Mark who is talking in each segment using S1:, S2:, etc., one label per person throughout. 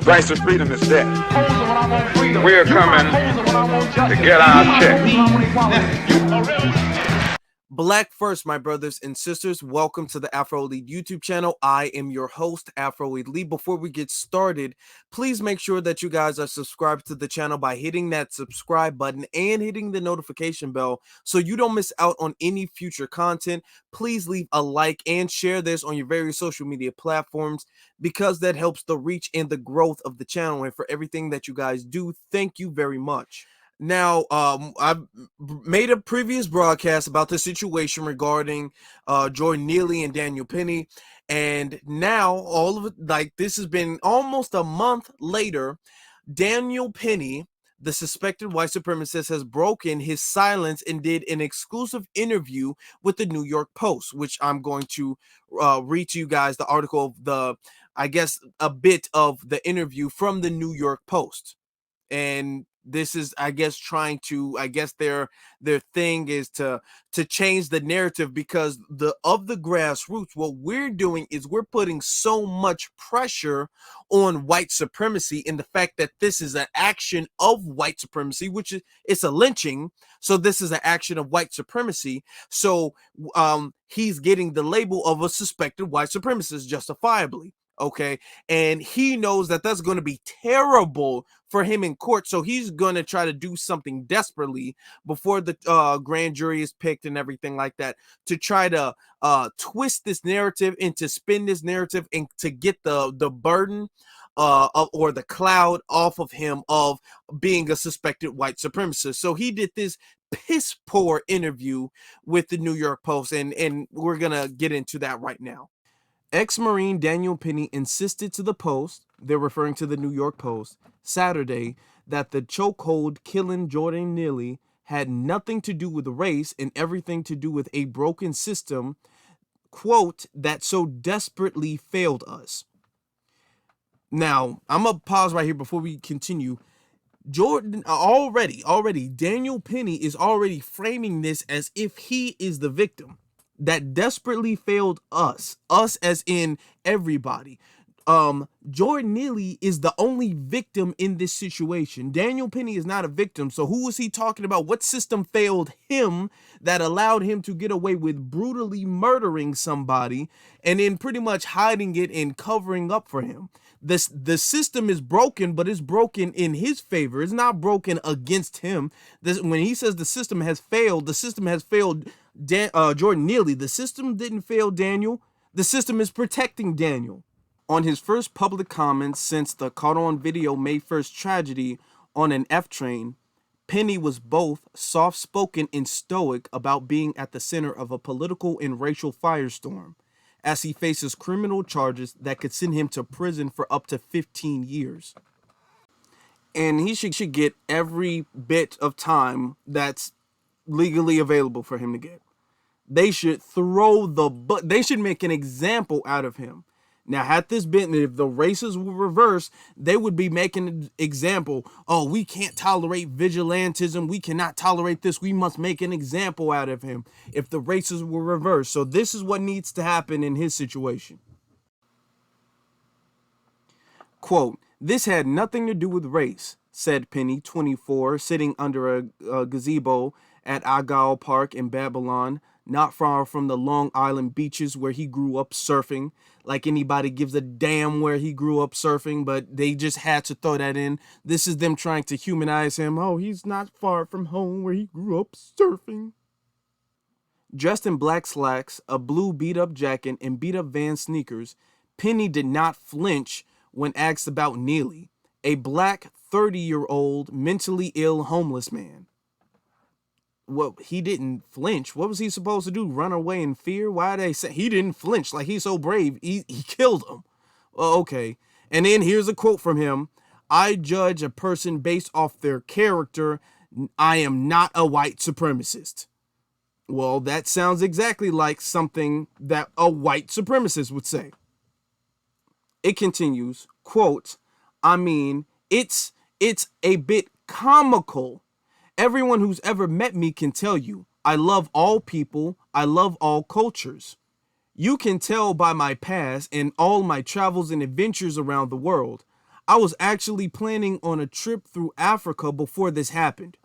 S1: Price of freedom is death. We're coming to get our check.
S2: Black first, my brothers and sisters. Welcome to the Afro Elite YouTube channel. I am your host, Afro Elite. Before we get started, please make sure that you guys are subscribed to the channel by hitting that subscribe button and hitting the notification bell so you don't miss out on any future content. Please leave a like and share this on your various social media platforms because that helps the reach and the growth of the channel. And for everything that you guys do, thank you very much. Now, I've made a previous broadcast about the situation regarding Jordan Neely and Daniel Penny, and now all of it, like this has been almost a month later, Daniel Penny, the suspected white supremacist, has broken his silence and did an exclusive interview with the New York Post, which I'm going to read to you guys the article of the, I guess, a bit of the interview from the New York Post. And this is, I guess, trying to, I guess their thing is to change the narrative because the grassroots. What we're doing is we're putting so much pressure on white supremacy in the fact that this is an action of white supremacy, which is, it's a lynching. So this is an action of white supremacy. So he's getting the label of a suspected white supremacist justifiably. Okay, and he knows that that's going to be terrible for him in court, so he's going to try to do something desperately before the grand jury is picked and everything like that to try to twist this narrative and to spin this narrative and to get the burden or the cloud off of him of being a suspected white supremacist. So he did this piss poor interview with the New York Post, and we're gonna get into that right now. Ex-Marine Daniel Penny insisted to the Post, they're referring to the New York Post, Saturday, that the chokehold killing Jordan Neely had nothing to do with race and everything to do with a broken system, quote, that so desperately failed us. Now, I'm going to pause right here before we continue. Jordan, already, Daniel Penny is already framing this as if he is the victim that desperately failed us as in everybody. Jordan Neely is the only victim in this situation. Daniel Penny is not a victim. So who is he talking about? What system failed him that allowed him to get away with brutally murdering somebody and then pretty much hiding it and covering up for him? The system is broken, but it's broken in his favor. It's not broken against him. When he says the system has failed Jordan Neely. The system didn't fail Daniel. The system is protecting Daniel. On his first public comments since the caught on video May 1st tragedy on an F train, Penny was both soft-spoken and stoic about being at the center of a political and racial firestorm, as he faces criminal charges that could send him to prison for up to 15 years. And he should get every bit of time that's legally available for him to get. They should they should make an example out of him. Now, had this been, if the races were reversed, they would be making an example. Oh, we can't tolerate vigilantism. We cannot tolerate this. We must make an example out of him if the races were reversed. So this is what needs to happen in his situation. Quote, "This had nothing to do with race," said Penny, 24, sitting under a gazebo at Agao Park in Babylon, not far from the Long Island beaches where he grew up surfing. Like anybody gives a damn where he grew up surfing, but they just had to throw that in. This is them trying to humanize him. Oh, he's not far from home where he grew up surfing. Dressed in black slacks, a blue beat-up jacket, and beat-up Vans sneakers, Penny did not flinch when asked about Neely, a black 30-year-old mentally ill homeless man. Well, he didn't flinch. What was he supposed to do? Run away in fear? Why they say he didn't flinch? Like, he's so brave. He killed him. Well, okay. And then here's a quote from him. "I judge a person based off their character. I am not a white supremacist." Well, that sounds exactly like something that a white supremacist would say. It continues, quote, "I mean, it's a bit comical. Everyone who's ever met me can tell you, I love all people, I love all cultures. You can tell by my past and all my travels and adventures around the world. I was actually planning on a trip through Africa before this happened.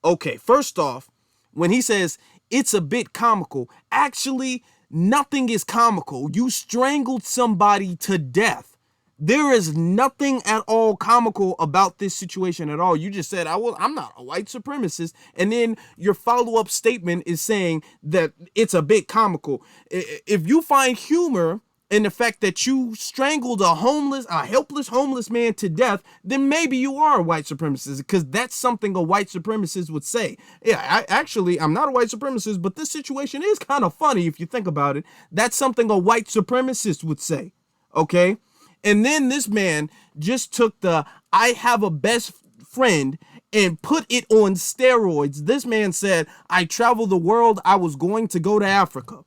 S2: Okay, first off, when he says it's a bit comical, actually, nothing is comical. You strangled somebody to death. There is nothing at all comical about this situation at all. You just said, I'm not a white supremacist. And then your follow-up statement is saying that it's a bit comical. If you find humor in the fact that you strangled a helpless homeless man to death, then maybe you are a white supremacist, because that's something a white supremacist would say. Yeah, I'm not a white supremacist, but this situation is kind of funny if you think about it. That's something a white supremacist would say. Okay? And then this man just took the I have a best friend and put it on steroids. This man said, I travel the world. I was going to go to Africa.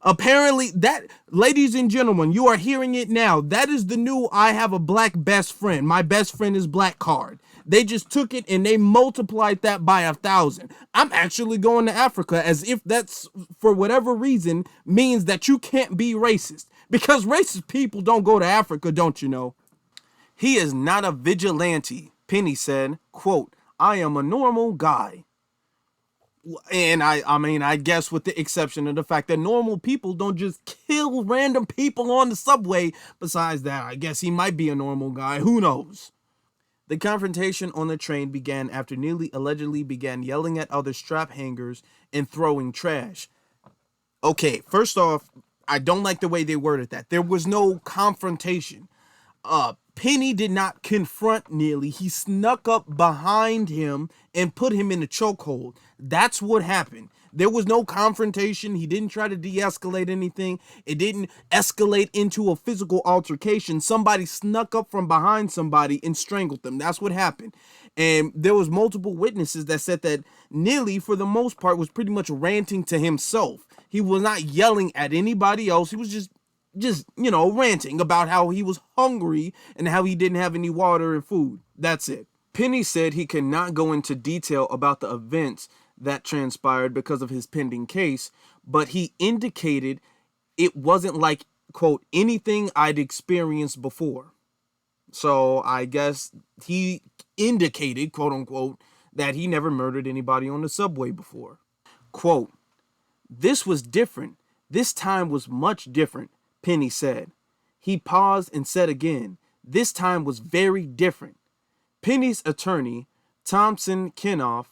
S2: Apparently, that, ladies and gentlemen, you are hearing it now. That is the new I have a black best friend. My best friend is black card. They just took it and they multiplied that by 1,000. I'm actually going to Africa, as if that's, for whatever reason, means that you can't be racist. Because racist people don't go to Africa, don't you know? He is not a vigilante, Penny said, quote, I am a normal guy. And I guess with the exception of the fact that normal people don't just kill random people on the subway. Besides that, I guess he might be a normal guy. Who knows? The confrontation on the train began after Neely allegedly began yelling at other strap hangers and throwing trash. Okay, first off, I don't like the way they worded that. There was no confrontation. Penny did not confront Neely. He snuck up behind him and put him in a chokehold. That's what happened. There was no confrontation. He didn't try to de-escalate anything. It didn't escalate into a physical altercation. Somebody snuck up from behind somebody and strangled them. That's what happened. And there was multiple witnesses that said that Neely, for the most part, was pretty much ranting to himself. He was not yelling at anybody else. He was just ranting about how he was hungry and how he didn't have any water and food. That's it. Penny said he could not go into detail about the events that transpired because of his pending case, but he indicated it wasn't like, quote, anything I'd experienced before. So I guess he indicated, quote unquote, that he never murdered anybody on the subway before. Quote, this was different. This time was much different, Penny said. He paused and said again, this time was very different. Penny's attorney, Thompson Kenoff,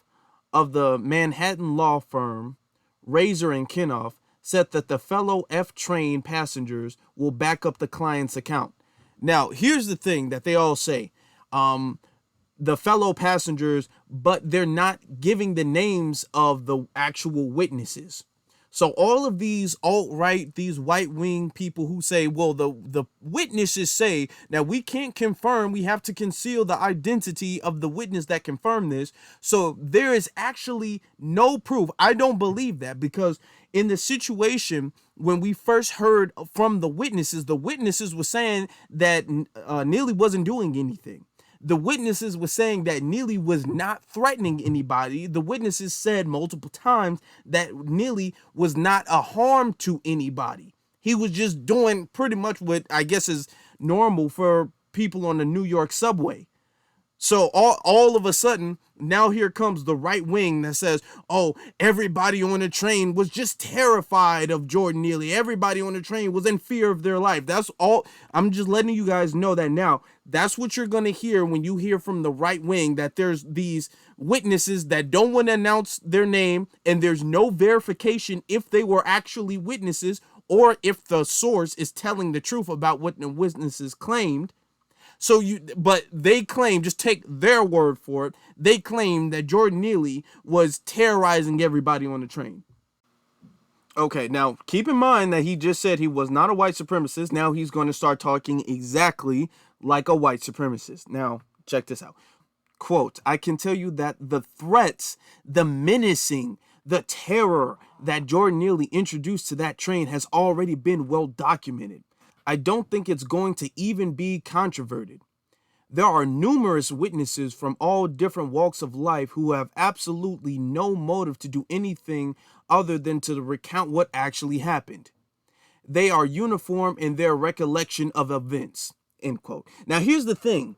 S2: of the Manhattan law firm Razor and Kenoff, said that the fellow F train passengers will back up the client's account. Now, here's the thing that they all say. The fellow passengers, but they're not giving the names of the actual witnesses. So all of these alt-right, these white-wing people who say, well, the witnesses say, now we can't confirm, we have to conceal the identity of the witness that confirmed this. So there is actually no proof. I don't believe that, because in the situation when we first heard from the witnesses were saying that Neely wasn't doing anything. The witnesses were saying that Neely was not threatening anybody. The witnesses said multiple times that Neely was not a harm to anybody. He was just doing pretty much what I guess is normal for people on the New York subway. So all of a sudden, now here comes the right wing that says, oh, everybody on the train was just terrified of Jordan Neely. Everybody on the train was in fear of their life. That's all. I'm just letting you guys know that now. That's what you're going to hear when you hear from the right wing, that there's these witnesses that don't want to announce their name, and there's no verification if they were actually witnesses or if the source is telling the truth about what the witnesses claimed. But they claim, just take their word for it, they claim that Jordan Neely was terrorizing everybody on the train. Okay, now keep in mind that he just said he was not a white supremacist. Now he's going to start talking exactly like a white supremacist. Now, check this out. Quote, I can tell you that the threats, the menacing, the terror that Jordan Neely introduced to that train has already been well documented. I don't think it's going to even be controverted. There are numerous witnesses from all different walks of life who have absolutely no motive to do anything other than to recount what actually happened. They are uniform in their recollection of events. end quote. Now, here's the thing.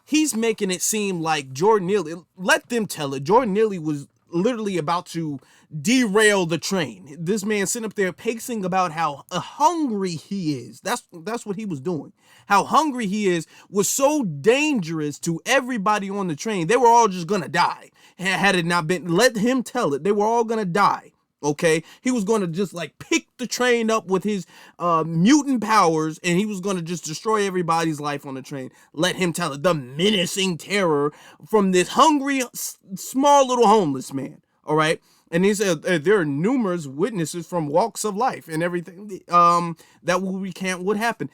S2: He's making it seem like Jordan Neely, let them tell it. Jordan Neely was literally about to derail the train. This man sitting up there pacing about how hungry he is. That's what he was doing. How hungry he is was so dangerous to everybody on the train. They were all just gonna die. Had it not been, let him tell it, they were all gonna die. Okay, he was going to just like pick the train up with his mutant powers, and he was going to just destroy everybody's life on the train. Let him tell it. The menacing terror from this hungry, small little homeless man. All right. And he said there are numerous witnesses from walks of life and everything that will recant what happened.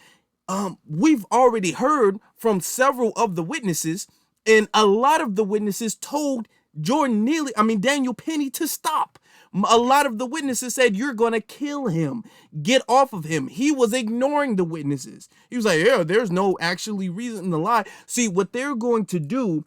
S2: We've already heard from several of the witnesses, and a lot of the witnesses told Daniel Penny to stop. A lot of the witnesses said, you're going to kill him. Get off of him. He was ignoring the witnesses. He was like, yeah, there's no actually reason to lie. See, what they're going to do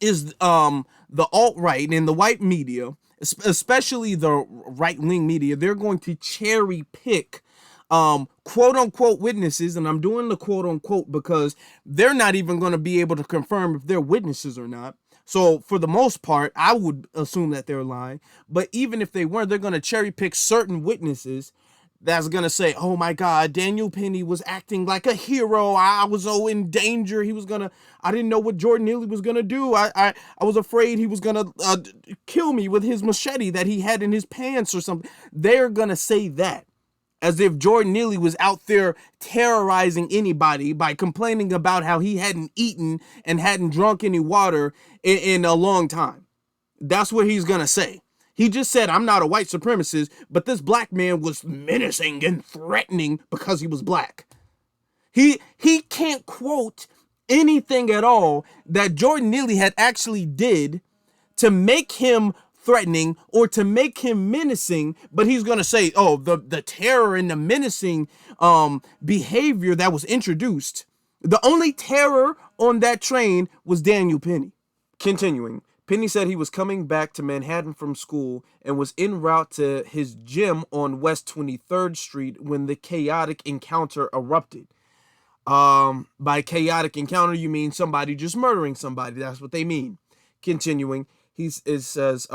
S2: is the alt-right and the white media, especially the right-wing media, they're going to cherry pick quote-unquote witnesses, and I'm doing the quote-unquote because they're not even going to be able to confirm if they're witnesses or not. So for the most part, I would assume that they're lying. But even if they weren't, they're going to cherry pick certain witnesses that's going to say, oh my God, Daniel Penny was acting like a hero. I was so in danger. I didn't know what Jordan Neely was going to do. I was afraid he was going to kill me with his machete that he had in his pants or something. They're going to say that, as if Jordan Neely was out there terrorizing anybody by complaining about how he hadn't eaten and hadn't drunk any water in a long time. That's what he's going to say. He just said, I'm not a white supremacist, but this black man was menacing and threatening because he was black. He can't quote anything at all that Jordan Neely had actually did to make him threatening or to make him menacing, but he's going to say, oh, the terror and the menacing behavior that was introduced. The only terror on that train was Daniel Penny. Continuing, Penny said he was coming back to Manhattan from school and was en route to his gym on West 23rd Street when the chaotic encounter erupted. By chaotic encounter, you mean somebody just murdering somebody. That's what they mean. Continuing, it says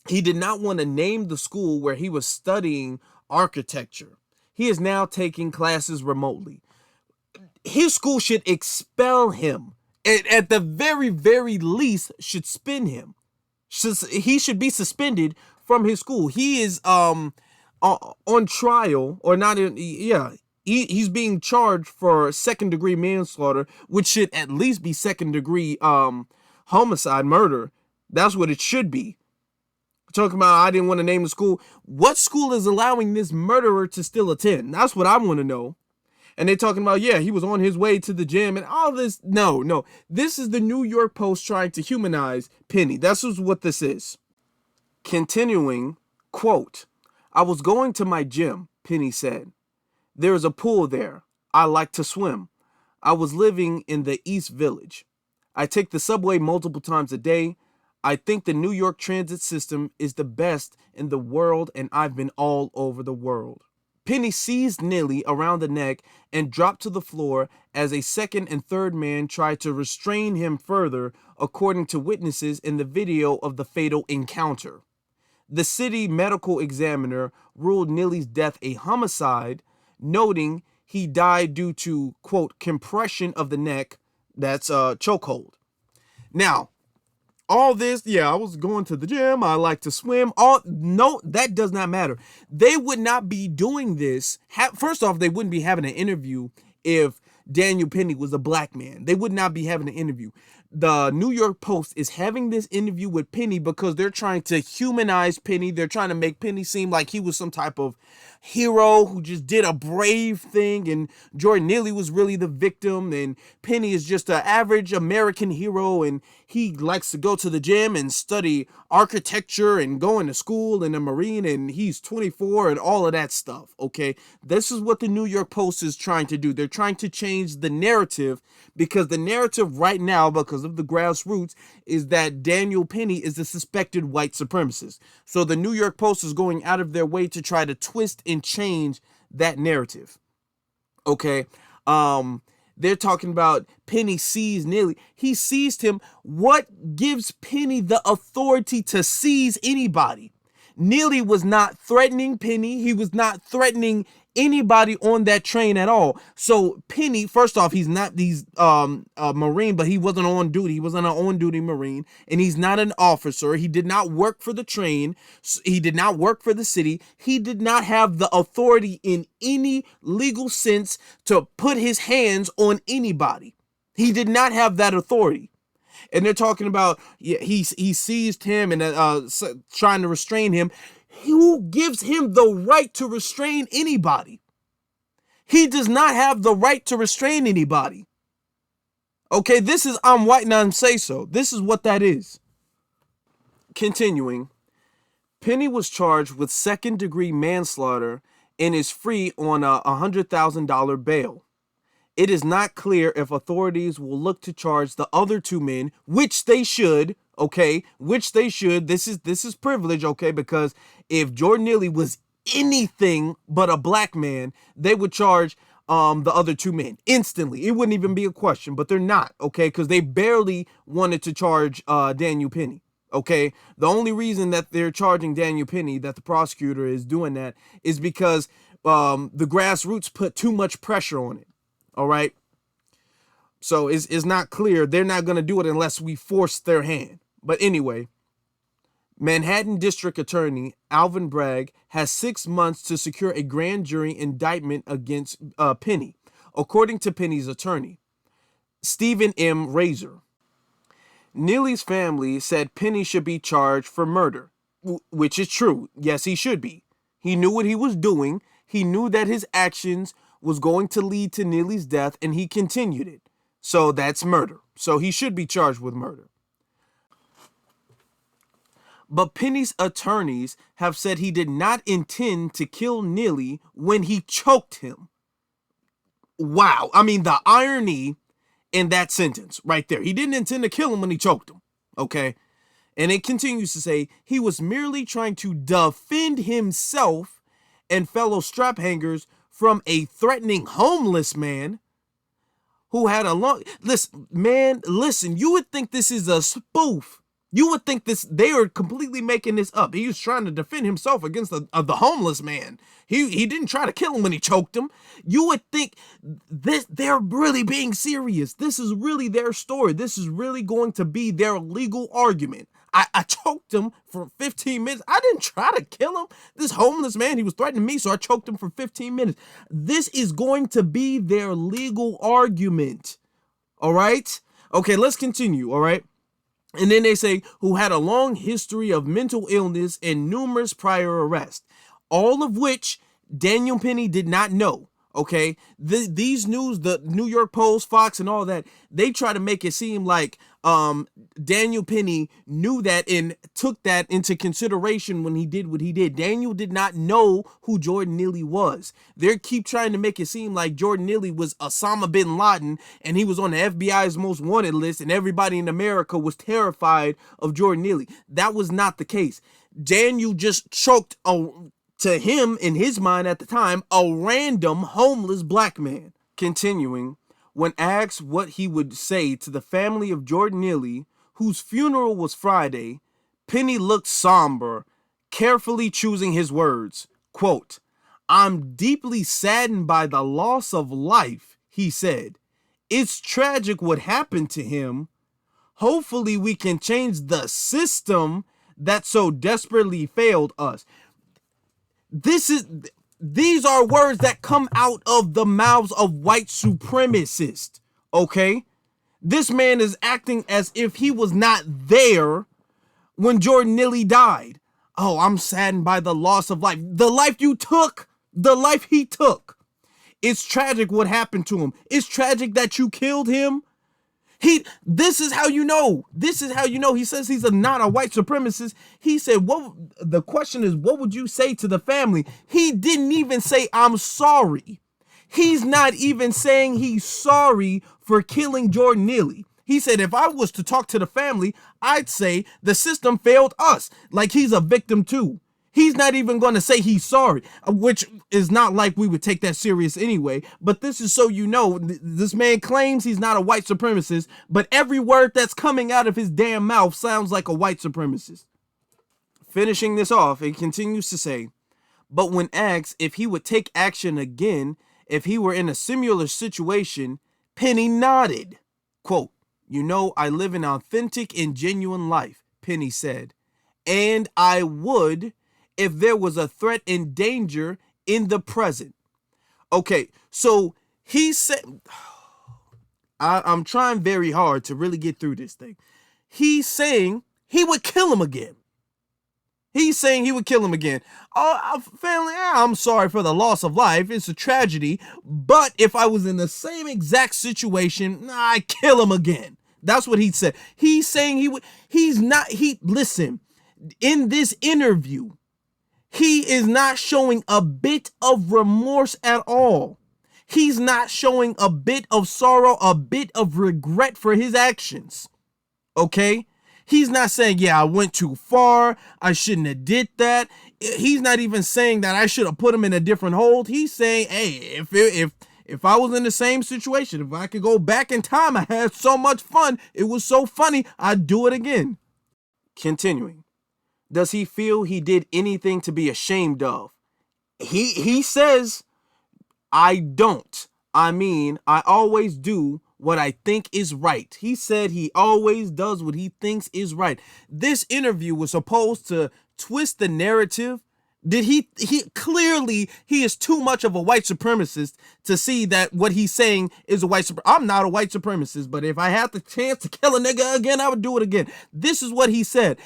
S2: he did not want to name the school where he was studying architecture. He is now taking classes remotely. His school should expel him. At the very, very least, should spin him. He should be suspended from his school. He is on trial, or not in, yeah. He's being charged for second-degree manslaughter, which should at least be second-degree homicide, murder. That's what it should be. Talking about, I didn't want to name the school. What school is allowing this murderer to still attend? That's what I want to know. And they're talking about, yeah, he was on his way to the gym and all this. No. This is the New York Post trying to humanize Penny. That's what this is. Continuing, quote, I was going to my gym, Penny said. There is a pool there. I like to swim. I was living in the East Village. I take the subway multiple times a day. I think the New York transit system is the best in the world, and I've been all over the world. Penny seized Neely around the neck and dropped to the floor as a second and third man tried to restrain him further, according to witnesses in the video of the fatal encounter. The city medical examiner ruled Neely's death a homicide, noting he died due to, quote, compression of the neck, that's a chokehold. Now, all this, yeah, I was going to the gym, I like to swim. No, that does not matter. They would not be doing this. First off, they wouldn't be having an interview if Daniel Penny was a black man. They would not be having an interview. The New York Post is having this interview with Penny because they're trying to humanize Penny. They're trying to make Penny seem like he was some type of hero who just did a brave thing, and Jordan Neely was really the victim, and Penny is just an average American hero, and he likes to go to the gym and study architecture and going to school and a Marine, and he's 24 and all of that stuff. Okay, this is what the New York Post is trying to do. They're trying to change the narrative, because the narrative right now, because of the grassroots, is that Daniel Penny is a suspected white supremacist. So the New York Post is going out of their way to try to twist and change that narrative. Okay, They're talking about Penny seized Neely. He seized him. What gives Penny the authority to seize anybody? Neely was not threatening Penny. He was not threatening anybody on that train at all. So Penny, first off, he's a Marine, but he wasn't on duty. He wasn't an on-duty Marine, and he's not an officer. He did not work for the train. He did not work for the city. He did not have the authority in any legal sense to put his hands on anybody. He did not have that authority. And they're talking about, yeah, he seized him and trying to restrain him. Who gives him the right to restrain anybody? He does not have the right to restrain anybody. Okay, this is I'm white and I'm say so. This is what that is. Continuing, Penny was charged with second-degree manslaughter and is free on a $100,000 bail. It is not clear if authorities will look to charge the other two men, which they should, okay? Which they should. This is privilege, okay? Because if Jordan Neely was anything but a black man, they would charge the other two men instantly. It wouldn't even be a question, but they're not, okay? Because they barely wanted to charge Daniel Penny. Okay, the only reason that they're charging Daniel Penny, that the prosecutor is doing that, is because the grassroots put too much pressure on it. All right. So it's not clear. They're not going to do it unless we force their hand. But anyway, Manhattan District Attorney Alvin Bragg has 6 months to secure a grand jury indictment against Penny, according to Penny's attorney, Stephen M. Razor. Neely's family said Penny should be charged for murder, which is true. Yes, he should be. He knew what he was doing. He knew that his actions was going to lead to Neely's death, and he continued it. So that's murder. So he should be charged with murder. But Penny's attorneys have said he did not intend to kill Neely when he choked him. Wow. I mean, the irony in that sentence right there. He didn't intend to kill him when he choked him. Okay. And it continues to say he was merely trying to defend himself and fellow strap hangers from a threatening homeless man who had a long... Listen, you would think this is a spoof. You would think they are completely making this up. He was trying to defend himself against the homeless man. He didn't try to kill him when he choked him. You would think they're really being serious. This is really their story. This is really going to be their legal argument. I choked him for 15 minutes. I didn't try to kill him. This homeless man, he was threatening me, so I choked him for 15 minutes. This is going to be their legal argument. All right? Okay, let's continue, all right? And then they say, who had a long history of mental illness and numerous prior arrests, all of which Daniel Penny did not know. Okay, these news, the New York Post, Fox, and all that, they try to make it seem like Daniel Penny knew that and took that into consideration when he did what he did. Daniel did not know who Jordan Neely was. They keep trying to make it seem like Jordan Neely was Osama bin Laden and he was on the FBI's most wanted list and everybody in America was terrified of Jordan Neely. That was not the case. Daniel just choked to him, in his mind at the time, a random homeless black man. Continuing, when asked what he would say to the family of Jordan Neely, whose funeral was Friday, Penny looked somber, carefully choosing his words. Quote, "I'm deeply saddened by the loss of life," he said. "It's tragic what happened to him. Hopefully we can change the system that so desperately failed us." These are words that come out of the mouths of white supremacists, okay? This man is acting as if he was not there when Jordan Neely died. Oh, I'm saddened by the loss of life. The life you took, the life he took. It's tragic what happened to him. It's tragic that you killed him. This is how you know. This is how you know. He says he's not a white supremacist. He said, the question is, what would you say to the family? He didn't even say, I'm sorry. He's not even saying he's sorry for killing Jordan Neely. He said, if I was to talk to the family, I'd say the system failed us. Like he's a victim too. He's not even going to say he's sorry, which is not like we would take that serious anyway. But this is so you know, this man claims he's not a white supremacist, but every word that's coming out of his damn mouth sounds like a white supremacist. Finishing this off, it continues to say, but when asked if he would take action again if he were in a similar situation, Penny nodded. Quote, you know, I live an authentic and genuine life, Penny said, and I would if there was a threat and danger in the present. Okay, so he said, I'm trying very hard to really get through this thing. He's saying he would kill him again. He's saying he would kill him again. Oh, family, I'm sorry for the loss of life. It's a tragedy. But if I was in the same exact situation, I'd kill him again. That's what he said. He's saying he would. Listen, in this interview, he is not showing a bit of remorse at all. He's not showing a bit of sorrow, a bit of regret for his actions. Okay? He's not saying, yeah, I went too far. I shouldn't have did that. He's not even saying that I should have put him in a different hold. He's saying, hey, if I was in the same situation, if I could go back in time, I had so much fun. It was so funny. I'd do it again. Continuing. Does he feel he did anything to be ashamed of? He says, I don't. I mean, I always do what I think is right. He said he always does what he thinks is right. This interview was supposed to twist the narrative. Did he clearly he is too much of a white supremacist to see that what he's saying is a white supremacist. I'm not a white supremacist, but if I had the chance to kill a nigga again, I would do it again. This is what he said.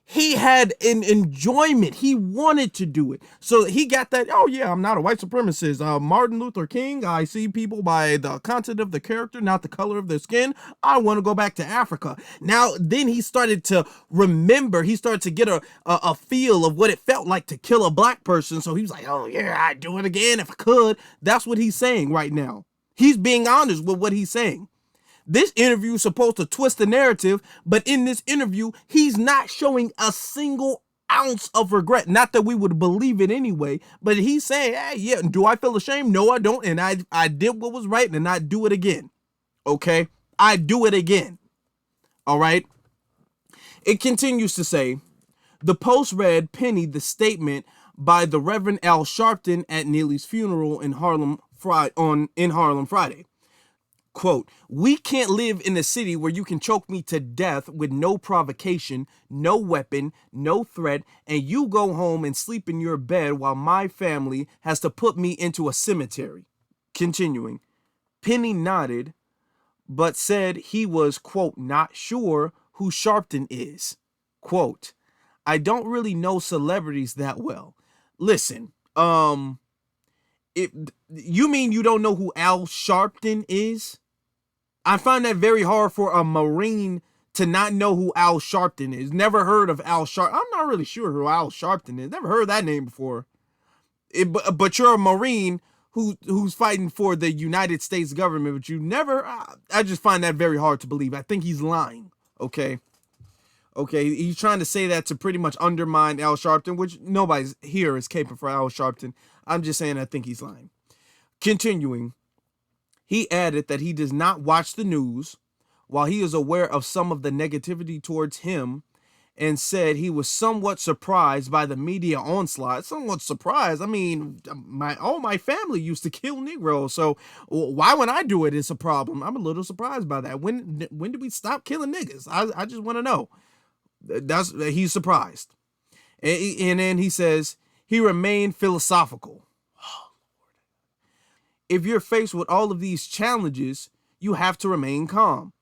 S2: He had an enjoyment. He wanted to do it. So he got that, oh yeah, I'm not a white supremacist. Martin Luther King, I see people by the content of the character, not the color of their skin. I want to go back to Africa. Now, then he started to remember, he started to get a feel of what it felt like to kill a black person. So he was like, oh yeah, I'd do it again if I could. That's what he's saying right now. He's being honest with what he's saying. This interview is supposed to twist the narrative, but in this interview, he's not showing a single ounce of regret. Not that we would believe it anyway, but he's saying, hey, yeah, do I feel ashamed? No, I don't. And I did what was right and I'd do it again. Okay? I'd do it again. All right? It continues to say, the Post read Penny the statement by the Reverend Al Sharpton at Neely's funeral in Harlem Friday. Quote, we can't live in a city where you can choke me to death with no provocation, no weapon, no threat, and you go home and sleep in your bed while my family has to put me into a cemetery. Continuing, Penny nodded, but said he was, quote, not sure who Sharpton is. Quote, I don't really know celebrities that well. Listen, you mean you don't know who Al Sharpton is? I find that very hard for a Marine to not know who Al Sharpton is. Never heard of Al Sharpton. I'm not really sure who Al Sharpton is. Never heard that name before. But you're a Marine who's fighting for the United States government, but you never. I just find that very hard to believe. I think he's lying. Okay. He's trying to say that to pretty much undermine Al Sharpton, which nobody's here is caping for Al Sharpton. I'm just saying I think he's lying. Continuing. He added that he does not watch the news, while he is aware of some of the negativity towards him, and said he was somewhat surprised by the media onslaught. Somewhat surprised. I mean, my family used to kill Negroes, so why when I do it, it's a problem. I'm a little surprised by that. When did we stop killing niggas? I just want to know. He's surprised. And then he says he remained philosophical. If you're faced with all of these challenges, you have to remain calm.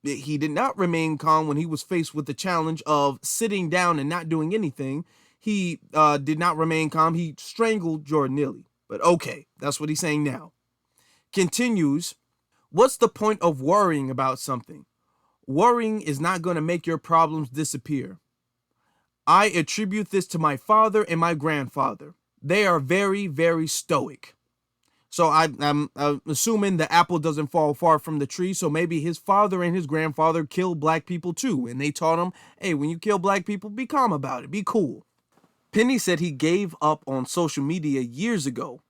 S2: He did not remain calm when he was faced with the challenge of sitting down and not doing anything. He did not remain calm. He strangled Jordan Neely. But okay, that's what he's saying now. Continues, what's the point of worrying about something? Worrying is not going to make your problems disappear. I attribute this to my father and my grandfather. They are very, very stoic. So I'm assuming the apple doesn't fall far from the tree. So maybe his father and his grandfather killed black people too. And they taught him, hey, when you kill black people, be calm about it. Be cool. Penny said he gave up on social media years ago.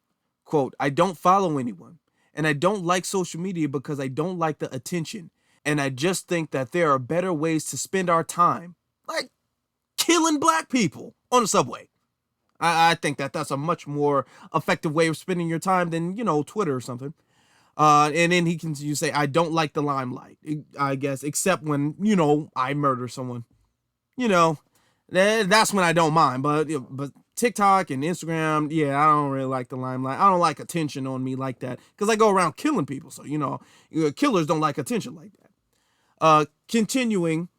S2: Quote, I don't follow anyone, and I don't like social media because I don't like the attention, and I just think that there are better ways to spend our time, like killing black people on the subway. I think that that's a much more effective way of spending your time than, Twitter or something. And then he can you say, I don't like the limelight, I guess, except when, I murder someone. You know, that's when I don't mind. But TikTok and Instagram, yeah, I don't really like the limelight. I don't like attention on me like that because I go around killing people. So, killers don't like attention like that. Continuing,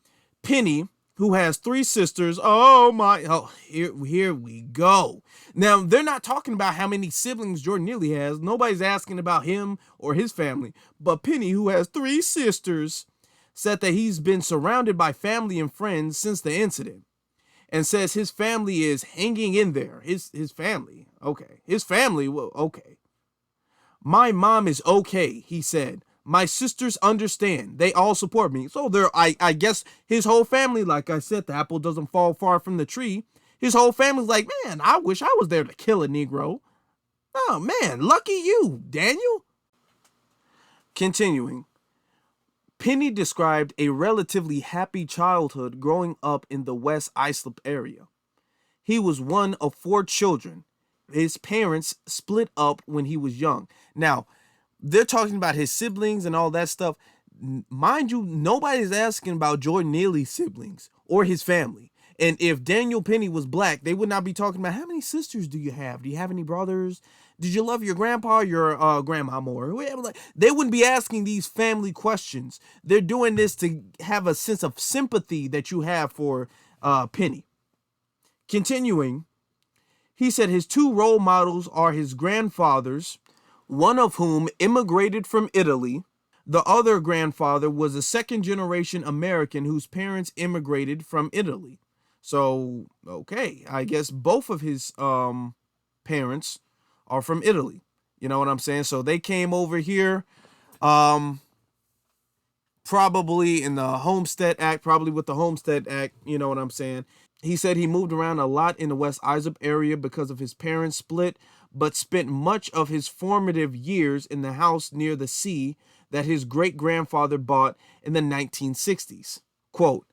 S2: Penny, who has three sisters. Here we go. Now, they're not talking about how many siblings Jordan Neely has. Nobody's asking about him or his family. But Penny, who has three sisters, said that he's been surrounded by family and friends since the incident, and says his family is hanging in there. His family, okay. His family, well, okay. My mom is okay, he said. My sisters understand. They all support me. So I guess his whole family, like I said, the apple doesn't fall far from the tree. His whole family's like, man, I wish I was there to kill a Negro. Oh man, lucky you, Daniel. Continuing, Penny described a relatively happy childhood growing up in the West Islip area. He was one of four children. His parents split up when he was young. Now, they're talking about his siblings and all that stuff. Mind you, nobody's asking about Jordan Neely's siblings or his family. And if Daniel Penny was black, they would not be talking about how many sisters do you have? Do you have any brothers? Did you love your grandpa or your grandma more? They wouldn't be asking these family questions. They're doing this to have a sense of sympathy that you have for Penny. Continuing, he said his two role models are his grandfathers, one of whom immigrated from Italy. The other grandfather was a second generation American whose parents immigrated from Italy. So, okay, I guess both of his parents are from Italy. You know what I'm saying? So they came over here probably in the Homestead Act, probably with the Homestead Act, you know what I'm saying? He said he moved around a lot in the West Islip area because of his parents' split, but spent much of his formative years in the house near the sea that his great-grandfather bought in the 1960s. Quote,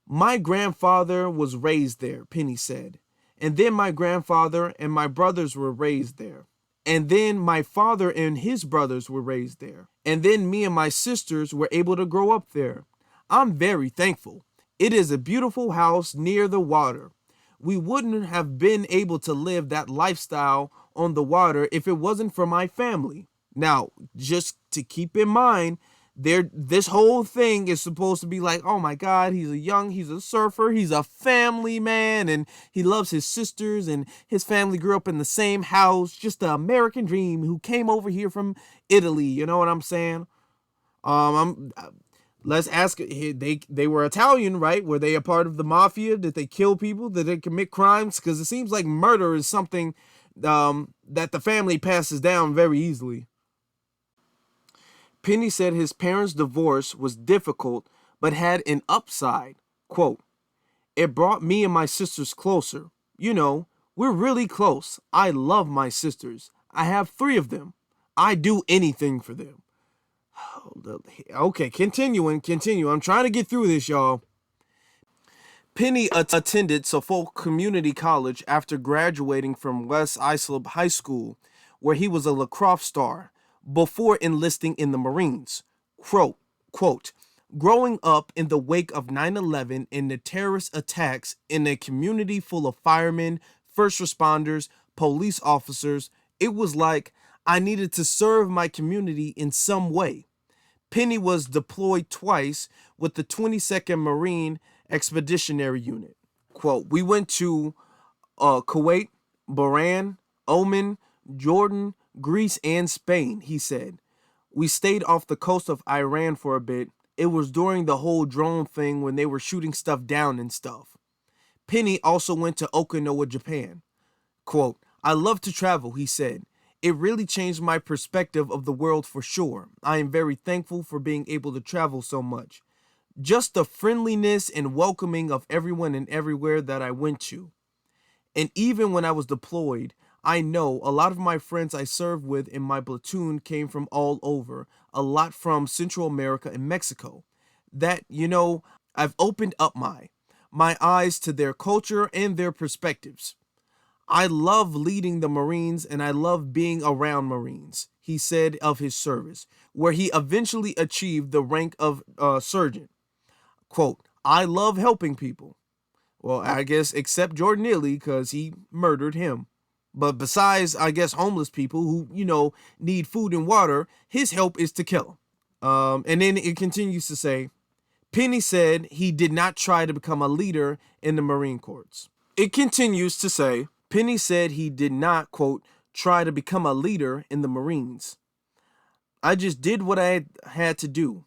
S2: my grandfather was raised there, Penny said, and then my grandfather and my brothers were raised there. And then my father and his brothers were raised there. And then me and my sisters were able to grow up there. I'm very thankful. It is a beautiful house near the water. We wouldn't have been able to live that lifestyle on the water if it wasn't for my family. Now, just to keep in mind, this whole thing is supposed to be like, oh my God, he's a surfer, he's a family man, and he loves his sisters, and his family grew up in the same house, just the American dream, who came over here from Italy, you know what I'm saying? Let's ask, they were Italian, right? Were they a part of the mafia? Did they kill people? Did they commit crimes? Because it seems like murder is something that the family passes down very easily. Penny said his parents' divorce was difficult, but had an upside. Quote, it brought me and my sisters closer. You know, we're really close. I love my sisters. I have three of them. I do anything for them. Okay, continue. I'm trying to get through this, y'all. Penny attended Suffolk Community College after graduating from West Islip High School, where he was a lacrosse star, before enlisting in the Marines. Quote, growing up in the wake of 9/11 and the terrorist attacks in a community full of firemen, first responders, police officers, it was like I needed to serve my community in some way. Penny was deployed twice with the 22nd Marine Expeditionary Unit. Quote, we went to Kuwait, Bahrain, Oman, Jordan, Greece, and Spain, he said. We stayed off the coast of Iran for a bit. It was during the whole drone thing when they were shooting stuff down and stuff. Penny also went to Okinawa, Japan. Quote, I love to travel, he said. It really changed my perspective of the world for sure. I am very thankful for being able to travel so much. Just the friendliness and welcoming of everyone and everywhere that I went to. And even when I was deployed, I know a lot of my friends I served with in my platoon came from all over, a lot from Central America and Mexico. That, I've opened up my eyes to their culture and their perspectives. I love leading the Marines and I love being around Marines, he said of his service, where he eventually achieved the rank of sergeant. Quote, I love helping people. Well, I guess except Jordan Neely because he murdered him. But besides, I guess, homeless people who, need food and water, his help is to kill them. And then it continues to say, Penny said he did not try to become a leader in the Marine Corps. It continues to say, Penny said he did not, quote, try to become a leader in the Marines. I just did what I had to do.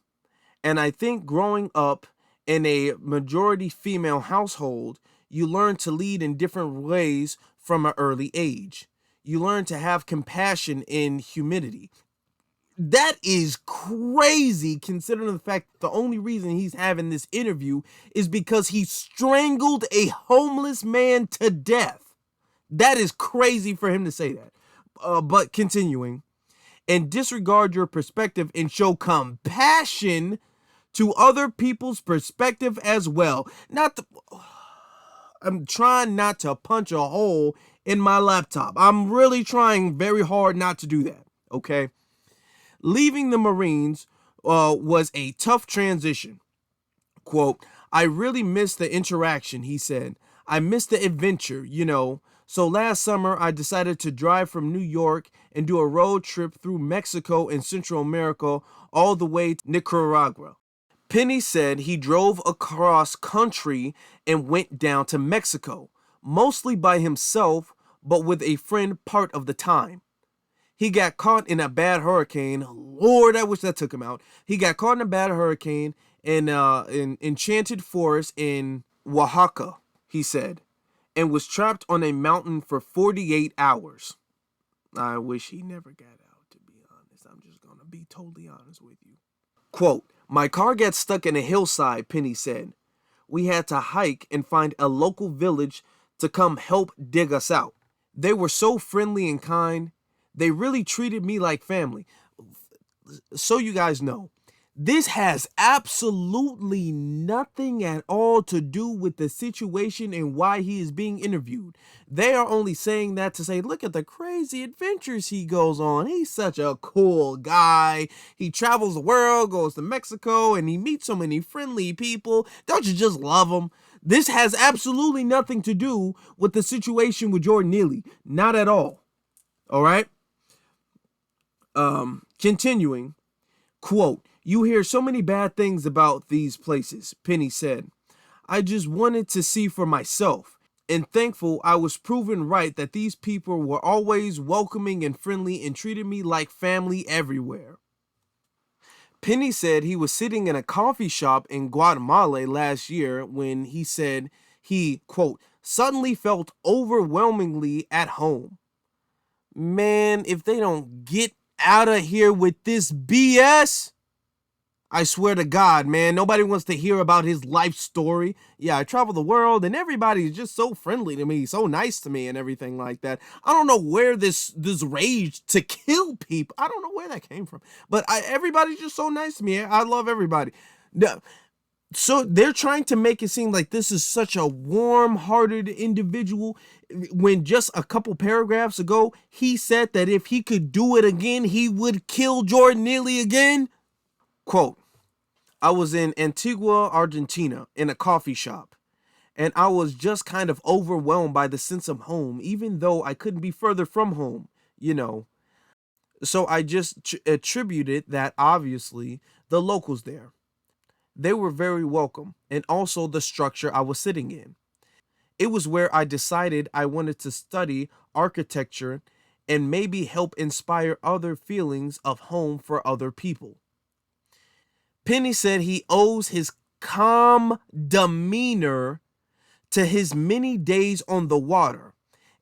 S2: And I think growing up in a majority female household, you learn to lead in different ways from an early age. You learn to have compassion and humility. That is crazy considering the fact that the only reason he's having this interview is because he strangled a homeless man to death. That is crazy for him to say that. But continuing, and disregard your perspective and show compassion to other people's perspective as well. I'm trying not to punch a hole in my laptop. I'm really trying very hard not to do that, okay? Leaving the Marines was a tough transition. Quote, I really missed the interaction, he said. I missed the adventure, So last summer, I decided to drive from New York and do a road trip through Mexico and Central America all the way to Nicaragua. Penny said he drove across country and went down to Mexico, mostly by himself, but with a friend part of the time. He got caught in a bad hurricane. Lord, I wish that took him out. He got caught in a bad hurricane in enchanted forest in Oaxaca, he said, and was trapped on a mountain for 48 hours. I wish he never got out, to be honest. I'm just going to be totally honest with you. Quote, my car got stuck in a hillside, Penny said. We had to hike and find a local village to come help dig us out. They were so friendly and kind. They really treated me like family. So you guys know, this has absolutely nothing at all to do with the situation and why he is being interviewed. They are only saying that to say, look at the crazy adventures he goes on. He's such a cool guy. He travels the world, goes to Mexico, and he meets so many friendly people. Don't you just love him? This has absolutely nothing to do with the situation with Jordan Neely. Not at all. All right? Continuing, quote, you hear so many bad things about these places, Penny said. I just wanted to see for myself, and thankful I was proven right that these people were always welcoming and friendly and treated me like family everywhere. Penny said he was sitting in a coffee shop in Guatemala last year when he said he, quote, suddenly felt overwhelmingly at home. Man, if they don't get out of here with this BS, I swear to God, man, nobody wants to hear about his life story. Yeah, I travel the world and everybody's just so friendly to me, so nice to me and everything like that. I don't know where this rage to kill people, I don't know where that came from. But everybody's just so nice to me. I love everybody. So they're trying to make it seem like this is such a warm-hearted individual when just a couple paragraphs ago, he said that if he could do it again, he would kill Jordan Neely again. Quote, I was in Antigua, Argentina, in a coffee shop, and I was just kind of overwhelmed by the sense of home, even though I couldn't be further from home, So I just attributed that, obviously, the locals there. They were very welcome, and also the structure I was sitting in. It was where I decided I wanted to study architecture and maybe help inspire other feelings of home for other people. Penny said he owes his calm demeanor to his many days on the water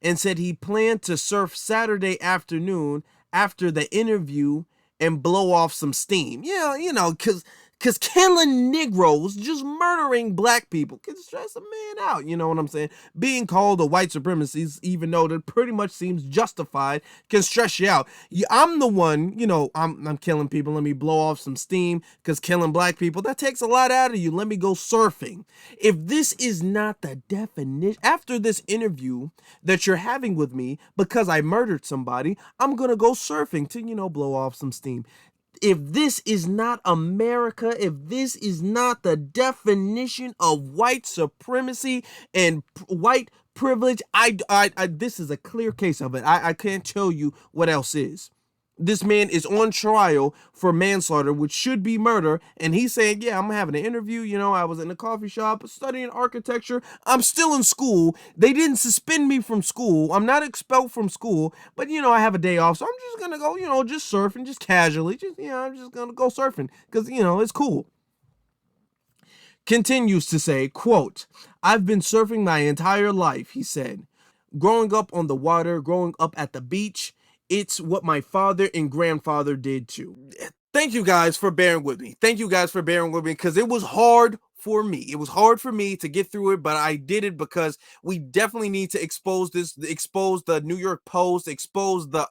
S2: and said he planned to surf Saturday afternoon after the interview and blow off some steam. Yeah, because Because killing Negroes, just murdering black people, can stress a man out. You know what I'm saying? Being called a white supremacist, even though that pretty much seems justified, can stress you out. I'm the one, I'm killing people. Let me blow off some steam, because killing black people, that takes a lot out of you. Let me go surfing. If this is not the definition, after this interview that you're having with me, because I murdered somebody, I'm going to go surfing to, blow off some steam. If this is not America, if this is not the definition of white supremacy and white privilege, this is a clear case of it. I can't tell you what else is. This man is on trial for manslaughter, which should be murder, and he's saying, yeah, I'm having an interview. I was in a coffee shop studying architecture. I'm still in school. They didn't suspend me from school. I'm not expelled from school, but, I have a day off, so I'm just going to go, just surfing, just casually. I'm just going to go surfing because, it's cool. Continues to say, quote, I've been surfing my entire life, he said. Growing up on the water, growing up at the beach, it's what my father and grandfather did too. Thank you guys for bearing with me. Thank you guys for bearing with me, because it was hard for me. It was hard for me to get through it, but I did it because we definitely need to expose the New York Post, expose the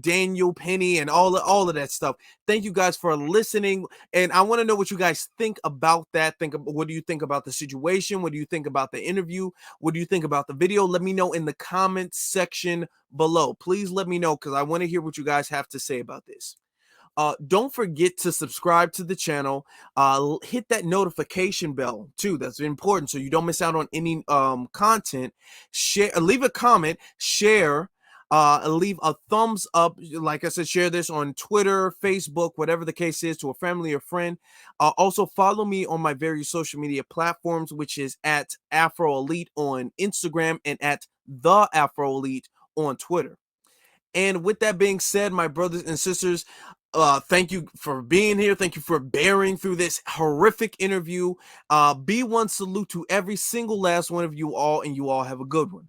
S2: Daniel Penny and all of that stuff. Thank you guys for listening, and I want to know what you guys think about that. What do you think about the situation? What do you think about the interview? What do you think about the video? Let me know in the comments section below. Please let me know, because I want to hear what you guys have to say about this. Don't forget to subscribe to the channel. Hit that notification bell too. That's important, so you don't miss out on any content. Share, leave a comment, share, leave a thumbs up. Like I said, share this on Twitter, Facebook, whatever the case is, to a family or friend. Also follow me on my various social media platforms, which is at Afro Elite on Instagram and at the Afro Elite on Twitter. And with that being said, my brothers and sisters, thank you for being here. Thank you for bearing through this horrific interview. B1 salute to every single last one of you all, and you all have a good one.